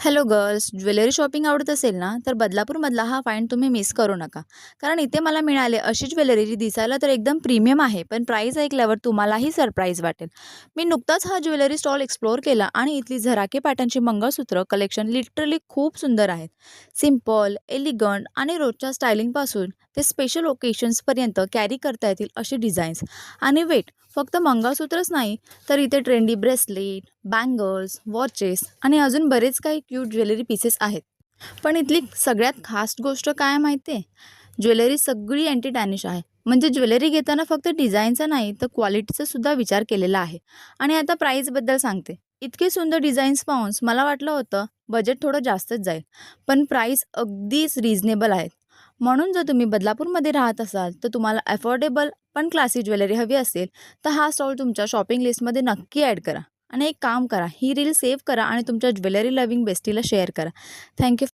Hello girls, jewellery shopping आवडत असेल ना, तर बदलापूरमधला हा फाइंड तुम्ही मिस करू नका. कारण इथे मला मिळाले अशी ज्वेलरी जी दिसायला तर एकदम प्रीमियम आहे, पण प्राईस ऐकल्यावर तुम्हालाही सरप्राईज वाटेल. मी नुकताच हा ज्वेलरी स्टॉल एक्सप्लोअर केला आणि इथली झराके पॅटर्नची मंगळसूत्र कलेक्शन लिटरली खूप सुंदर आहेत. सिम्पल, एलिगंट आणि रोजच्या स्टायलिंगपासून ते स्पेशल ओकेशन्सपर्यंत कॅरी करता येतील अशी डिझाईन्स. आणि वेट, फक्त मंगळसूत्रच नाही, तर इथे ट्रेंडी ब्रेसलेट, बँगल्स, वॉचेस आणि अजून बरेच काही क्यूट ज्वेलरी पीसेस आहेत. पण इथली सगळ्यात खास गोष्ट काय माहिती आहे? ज्वेलरी सगळी अँटी टॅनिश आहे. म्हणजे ज्वेलरी घेताना फक्त डिझाईनचा नाही, तर क्वालिटीचा सुद्धा विचार केलेला आहे. आणि आता प्राईसबद्दल सांगते. इतके सुंदर डिझाईन्स पाहून मला वाटलं होतं बजेट थोडं जास्तच जाईल. पण प्राईस अगदीच रिझनेबल आहेत. म्हणून जर तुम्ही बदलापूरमध्ये राहत असाल, तर तुम्हाला अफोर्डेबल पण क्लासी ज्वेलरी हवी असेल, तर हा स्टॉल तुमच्या शॉपिंग लिस्टमध्ये नक्की ॲड करा. आणि एक काम करा, ही रील सेव्ह करा आणि तुमच्या ज्वेलरी लव्हिंग बेस्टीला शेअर करा. थँक